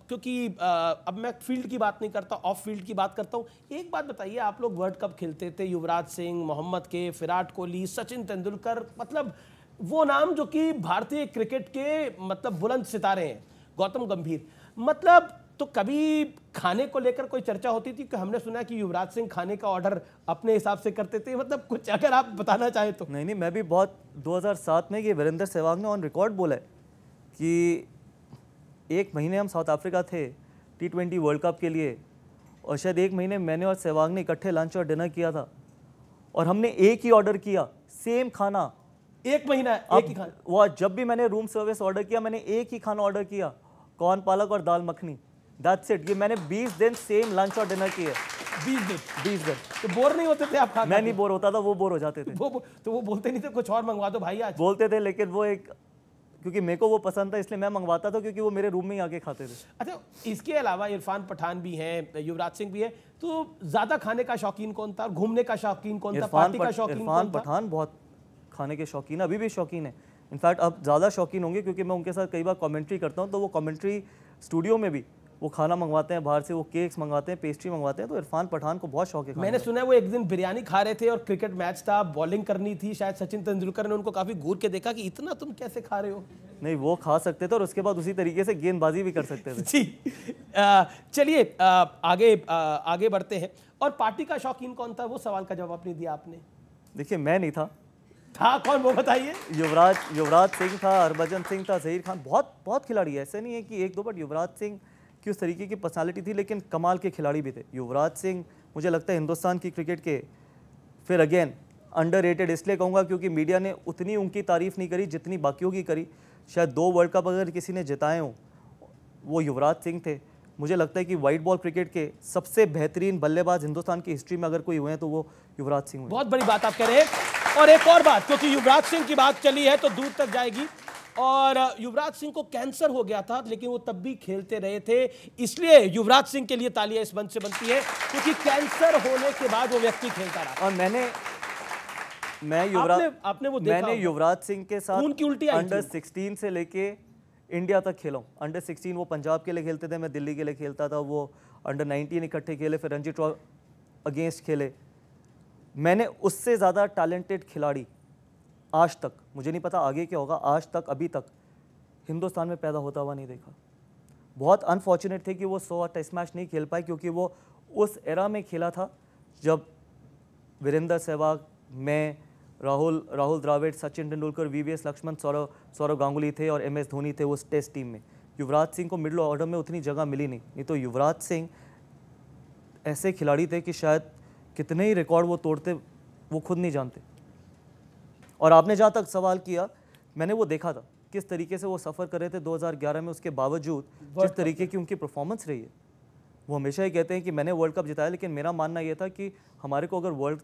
क्योंकि अब मैं फील्ड की बात नहीं करता, ऑफ फील्ड की बात करता हूँ। एक बात बताइए, आप लोग वर्ल्ड कप खेलते थे, युवराज सिंह, मोहम्मद के, विराट कोहली, सचिन तेंदुलकर, मतलब वो नाम जो कि भारतीय क्रिकेट के मतलब बुलंद सितारे हैं, गौतम गंभीर, मतलब तो कभी खाने को लेकर कोई चर्चा होती थी? कि हमने सुना कि युवराज सिंह खाने का ऑर्डर अपने हिसाब से करते थे, मतलब कुछ अगर आप बताना चाहें तो। नहीं, मैं भी बहुत 2007 में ये वीरेंद्र सहवाग ने ऑन रिकॉर्ड बोला है कि 1 महीने हम साउथ अफ्रीका थे T20 वर्ल्ड कप के लिए, और शायद 1 महीने मैंने और सहवाग ने इकट्ठे लंच और डिनर किया था, और हमने एक ही ऑर्डर किया, सेम खाना। 1 महीना एक ही खाना? वो जब भी मैंने रूम सर्विस ऑर्डर किया, मैंने एक ही खाना ऑर्डर किया, कॉर्न पालक और दाल मखनी, दैट्स इट। ये मैंने 20 दिन सेम लंच और डिनर किए। 20 दिन। तो बोर नहीं होते थे आप खा? मैं नहीं बोर होता था, वो बोर हो जाते थे। तो वो बोलते नहीं थे कुछ और मंगवा दो भाई आज? बोलते थे, लेकिन वो एक, क्योंकि मेरे को वो पसंद था इसलिए मैं मंगवाता था, क्योंकि वो मेरे रूम में ही आके खाते थे। अच्छा, इसके अलावा इरफान पठान भी हैं, युवराज सिंह भी है, तो ज्यादा खाने का शौकीन कौन था, घूमने का शौकीन कौन था, पार्टी का शौकीन कौन था? इरफान पठान बहुत खाने के शौकीन, अभी भी शौकीन है। इनफैक्ट अब ज़्यादा शौकीन होंगे, क्योंकि मैं उनके साथ कई बार कमेंट्री करता हूँ, तो वो कमेंट्री स्टूडियो में भी वो खाना मंगवाते हैं बाहर से, वो केक्स मंगवाते हैं, पेस्ट्री मंगवाते हैं। तो इरफान पठान को बहुत शौक है। मैंने सुना है वो एक दिन बिरयानी खा रहे थे और क्रिकेट मैच था, बॉलिंग करनी थी, शायद सचिन तेंदुलकर ने उनको काफी घूर के देखा कि इतना तुम कैसे खा रहे हो? नहीं, वो खा सकते थे और उसके बाद उसी तरीके से गेंदबाजी भी कर सकते थे। जी, चलिए आगे बढ़ते हैं। और पार्टी का शौकीन कौन था? वो सवाल का जवाब नहीं दिया आपने। देखिए, मैं नहीं था कौन, वो बताइए। युवराज सिंह था, हरभजन सिंह था, जहीर खान, बहुत खिलाड़ी है, ऐसे नहीं है कि 1-2, बट युवराज सिंह की उस तरीके की पर्सनालिटी थी, लेकिन कमाल के खिलाड़ी भी थे। युवराज सिंह मुझे लगता है हिंदुस्तान की क्रिकेट के, फिर अगेन अंडररेटेड इसलिए कहूँगा क्योंकि मीडिया ने उतनी उनकी तारीफ नहीं करी जितनी बाकियों की करी। शायद 2 वर्ल्ड कप अगर किसी ने जिताए हों, वो युवराज सिंह थे। मुझे लगता है कि वाइट बॉल क्रिकेट के सबसे बेहतरीन बल्लेबाज हिंदुस्तान की हिस्ट्री में अगर कोई हुए हैं तो वो युवराज सिंह हुए। बहुत बड़ी बात आप कह रहे हैं। और एक और बात, क्योंकि युवराज सिंह की बात चली है तो दूर तक जाएगी, और युवराज सिंह को कैंसर हो गया था, लेकिन वो तब भी खेलते रहे थे, इसलिए युवराज सिंह के लिए तालियां इस मंच से बनती है, क्योंकि कैंसर होने के बाद वो व्यक्ति खेलता रहा। और मैंने युवराज सिंह के साथ उनकी उल्टी आई अंडर 16 से लेके इंडिया तक खेला हूँ। अंडर 16 वो पंजाब के लिए खेलते थे, मैं दिल्ली के लिए खेलता था, वो अंडर 19 इकट्ठे खेले, फिर रणजी ट्रॉफी अगेंस्ट खेले। मैंने उससे ज़्यादा टैलेंटेड खिलाड़ी आज तक, मुझे नहीं पता आगे क्या होगा, आज तक अभी तक हिंदुस्तान में पैदा होता हुआ नहीं देखा। बहुत अनफॉर्चुनेट थे कि वो 100 टेस्ट मैच नहीं खेल पाए, क्योंकि वो उस एरा में खेला था जब वीरेंद्र सहवाग, मैं, राहुल द्रविड़, सचिन तेंदुलकर, VVS लक्ष्मण, सौरव गांगुली थे और MS धोनी थे उस टेस्ट टीम में। युवराज सिंह को मिडिल ऑर्डर में उतनी जगह मिली नहीं तो युवराज सिंह ऐसे खिलाड़ी थे कि शायद कितने ही रिकॉर्ड वो तोड़ते वो खुद नहीं जानते। और आपने जहाँ तक सवाल किया, मैंने वो देखा था किस तरीके से वो सफ़र कर रहे थे 2011 में, उसके बावजूद जिस तरीके की उनकी परफॉर्मेंस रही है। वो हमेशा ही कहते हैं कि मैंने वर्ल्ड कप जिताया, लेकिन मेरा मानना ये था कि हमारे को अगर वर्ल्ड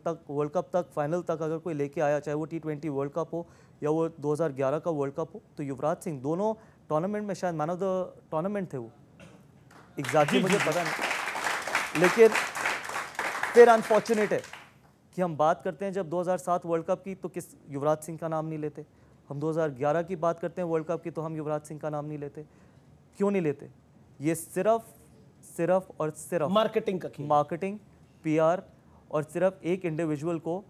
कप तक फाइनल तक अगर कोई लेके आया, चाहे वो T20 वर्ल्ड कप हो या वो 2011 का वर्ल्ड कप हो, तो युवराज सिंह दोनों टूर्नामेंट में शायद मैन ऑफ द टूर्नामेंट थे वो, एग्जैक्टली मुझे पता नहीं। लेकिन फिर अनफॉर्चुनेट है कि हम बात करते हैं जब 2007 वर्ल्ड कप की तो किस युवराज सिंह का नाम नहीं लेते, हम 2011 की बात करते हैं वर्ल्ड कप की तो हम युवराज सिंह का नाम नहीं लेते। क्यों नहीं लेते? ये सिर्फ और सिर्फ मार्केटिंग, PR और सिर्फ एक इंडिविजुअल को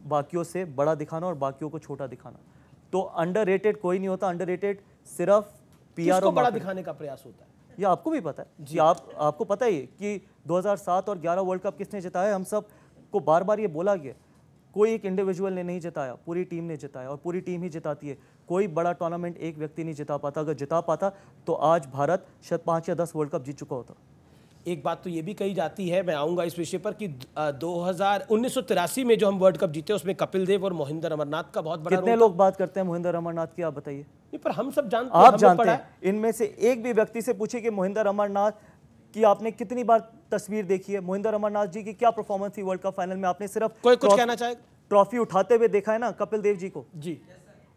बाकियों से बड़ा दिखाना और बाकियों को छोटा दिखाना। तो अंडररेटेड कोई नहीं होता, अंडररेटेड सिर्फ PR और बड़ा दिखाने का प्रयास होता है। ये आपको भी पता है जी, आपको पता ही है कि 2007 और 11 वर्ल्ड कप किसने जिताया। हम सब को बार बार ये बोला गया, कोई एक इंडिविजुअल ने नहीं जिताया, पूरी टीम ने जिताया और पूरी टीम ही जिताती है। कोई बड़ा टूर्नामेंट एक व्यक्ति नहीं जिता पाता। अगर जिता पाता तो आज भारत शायद 5 या 10 वर्ल्ड कप जीत चुका होता। एक बात तो ये भी कही जाती है, मैं आऊंगा इस विषय पर, कि 1983 में जो हम वर्ल्ड कप जीते उसमें कपिल देव और मोहिंदर अमरनाथ का बहुत बड़ा। कितने लोग बात करते हैं मोहिंदर अमरनाथ की, आप बताइए। पर हम सब जानते हैं, आप जानते हैं। इनमें से एक भी व्यक्ति से पूछिए कि मोहिंदर अमरनाथ की आपने कितनी बार तस्वीर देखी है, मोहिंदर अमरनाथ जी की क्या परफॉर्मेंस थी वर्ल्ड कप फाइनल में, आपने सिर्फ कोई कुछ कहना चाहे ट्रॉफी उठाते हुए देखा है ना कपिल देव जी को जी।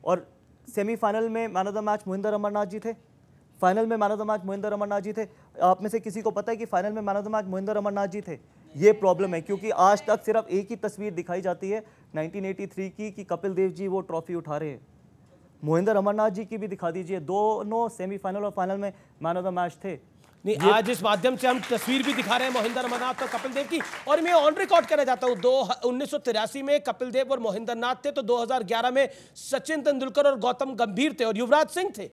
और सेमीफाइनल में man of the match Mohinder Amarnath ji थे, फाइनल में man of the match Mohinder Amarnath ji थे। आप में से किसी को पता है कि फाइनल में man of the match Mohinder Amarnath ji थे? ये प्रॉब्लम है, क्योंकि आज तक सिर्फ एक ही तस्वीर दिखाई जाती है 1983 की कि कपिल देव जी वो ट्रॉफी उठा रहे हैं। मोहिंदर अमरनाथ जी की भी दिखा दीजिए, दोनों सेमीफाइनल और फाइनल में मैन ऑफ द मैच थे। नहीं, आज इस माध्यम से हम तस्वीर भी दिखा रहे हैं मोहिंदर अमरनाथ और कपिल देव की, और मैं ऑन रिकॉर्ड कहना चाहता हूं 1983 में कपिल देव और मोहिंदर नाथ थे, तो 2011 में सचिन तेंदुलकर और गौतम गंभीर थे और युवराज सिंह थे।